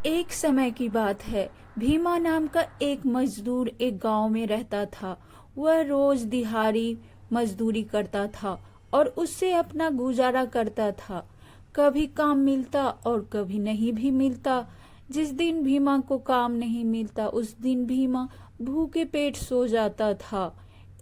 एक समय की बात है। भीमा नाम का एक मजदूर एक गांव में रहता था। वह रोज दिहाड़ी मजदूरी करता था और उससे अपना गुजारा करता था। कभी काम मिलता और कभी नहीं भी मिलता। जिस दिन भीमा को काम नहीं मिलता उस दिन भीमा भूखे पेट सो जाता था।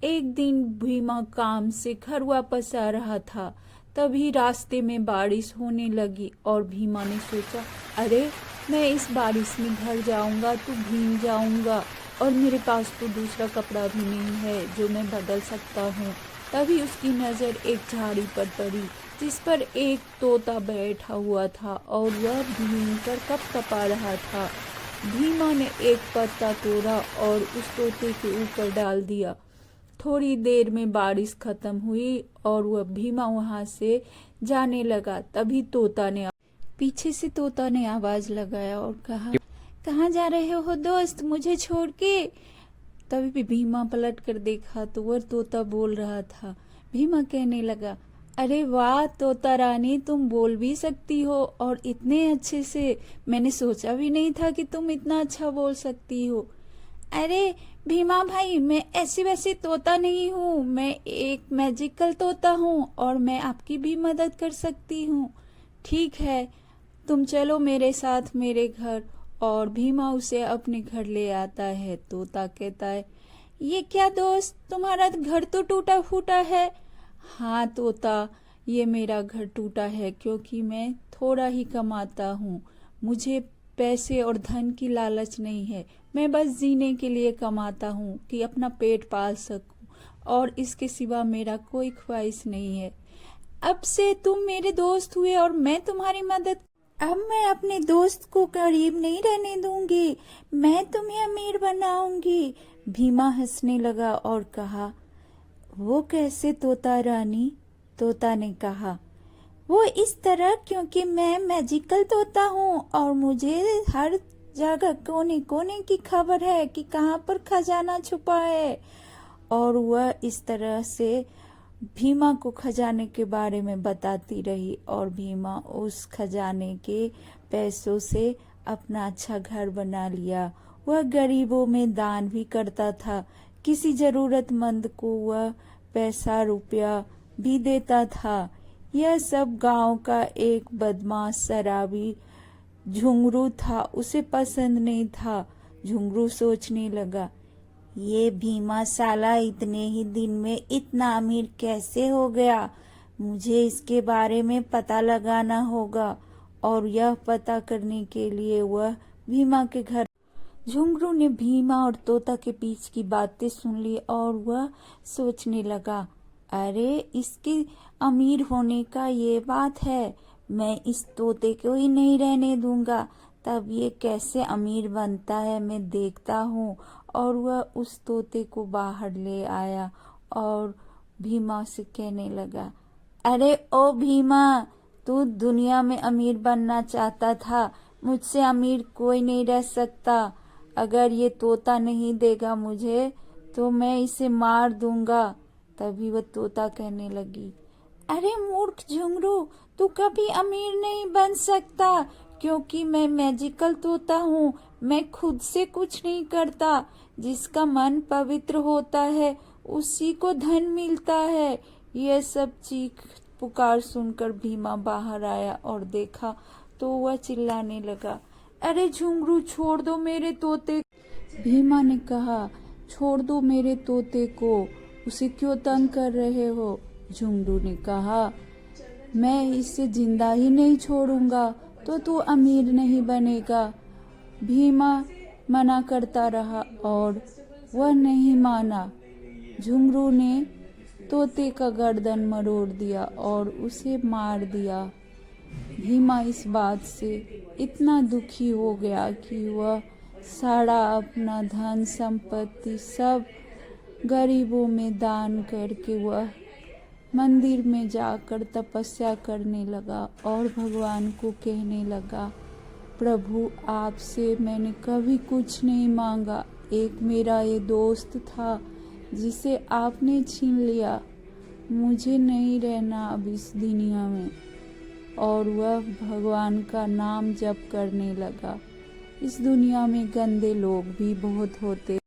एक दिन भीमा काम से घर वापस आ रहा था। तभी रास्ते में बारिश होने लगी और भीमा ने सोचा, अरे मैं इस बारिश में घर जाऊंगा तो भीग जाऊंगा और मेरे पास तो दूसरा कपड़ा भी नहीं है जो मैं बदल सकता हूँ। तभी उसकी नज़र एक झाड़ी पर पड़ी जिस पर एक तोता बैठा हुआ था और वह भीग कर कपकपा रहा था। भीमा ने एक पत्ता तोड़ा और उस तोते के ऊपर डाल दिया। थोड़ी देर में बारिश खत्म हुई और वह भीमा वहां से जाने लगा। तभी पीछे से तोता ने आवाज लगाया और कहा, कहाँ जा रहे हो दोस्त, मुझे छोड़ के। तभी भी भीमा पलट कर देखा तो वह तोता बोल रहा था। भीमा कहने लगा, अरे वाह तोता रानी, तुम बोल भी सकती हो और इतने अच्छे से। मैंने सोचा भी नहीं था कि तुम इतना अच्छा बोल सकती हो। अरे भीमा भाई, मैं ऐसी वैसी तोता नहीं हूँ, मैं एक मैजिकल तोता हूँ और मैं आपकी भी मदद कर सकती हूँ। ठीक है, तुम चलो मेरे साथ मेरे घर। और भीमा उसे अपने घर ले आता है। तोता कहता है, ये क्या दोस्त, तुम्हारा घर तो टूटा फूटा है। हाँ तोता, ये मेरा घर टूटा है क्योंकि मैं थोड़ा ही कमाता हूँ। मुझे पैसे और धन की लालच नहीं है। मैं बस जीने के लिए कमाता हूँ कि अपना पेट पाल सकूं और इसके सिवा मेरा कोई ख्वाहिश नहीं है। अब से तुम मेरे दोस्त हुए और मैं तुम्हारी मदद। अब मैं अपने दोस्त को करीब नहीं रहने दूंगी, मैं तुम्हें अमीर बनाऊंगी। भीमा हंसने लगा और कहा, वो कैसे तोता रानी? तोता ने कहा, वो इस तरह क्योंकि मैं मैजिकल तोता हूँ और मुझे हर जगह कोने कोने की खबर है कि कहाँ पर खजाना छुपा है। और वह इस तरह से भीमा को खजाने के बारे में बताती रही और भीमा उस खजाने के पैसों से अपना अच्छा घर बना लिया। वह गरीबों में दान भी करता था। किसी जरूरतमंद को वह पैसा रुपया भी देता था। यह सब गांव का एक बदमाश शराबी झुंगरू था, उसे पसंद नहीं था। झुंगरू सोचने लगा, ये भीमा साला इतने ही दिन में इतना अमीर कैसे हो गया? मुझे इसके बारे में पता लगाना होगा। और यह पता करने के लिए वह भीमा के घर। झुंगरू ने भीमा और तोता के बीच की बातें सुन ली और वह सोचने लगा, अरे इसके अमीर होने का ये बात है, मैं इस तोते को ही नहीं रहने दूंगा। तब ये कैसे अमीर बनता है मैं देखता हूँ। और वह उस तोते को बाहर ले आया और भीमा से कहने लगा, अरे ओ भीमा, तू दुनिया में अमीर बनना चाहता था, मुझसे अमीर कोई नहीं रह सकता। अगर ये तोता नहीं देगा मुझे तो मैं इसे मार दूंगा। तभी वह तोता कहने लगी, अरे मूर्ख झुंगरू, तू कभी अमीर नहीं बन सकता क्योंकि मैं मैजिकल तोता हूँ। मैं खुद से कुछ नहीं करता। जिसका मन पवित्र होता है उसी को धन मिलता है। यह सब चीख पुकार सुनकर भीमा बाहर आया और देखा तो वह चिल्लाने लगा, अरे झुंगरू, छोड़ दो मेरे तोते। भीमा ने कहा, छोड़ दो मेरे तोते को, उसे क्यों तंग कर रहे हो? झुंगरू ने कहा, मैं इसे जिंदा ही नहीं छोड़ूंगा तो तू अमीर नहीं बनेगा। भीमा मना करता रहा और वह नहीं माना। झुंगरू ने तोते का गर्दन मरोड़ दिया और उसे मार दिया। भीमा इस बात से इतना दुखी हो गया कि वह सारा अपना धन संपत्ति सब गरीबों में दान करके वह मंदिर में जाकर तपस्या करने लगा और भगवान को कहने लगा, प्रभु आपसे मैंने कभी कुछ नहीं मांगा। एक मेरा ये दोस्त था जिसे आपने छीन लिया। मुझे नहीं रहना अब इस दुनिया में। और वह भगवान का नाम जप करने लगा। इस दुनिया में गंदे लोग भी बहुत होते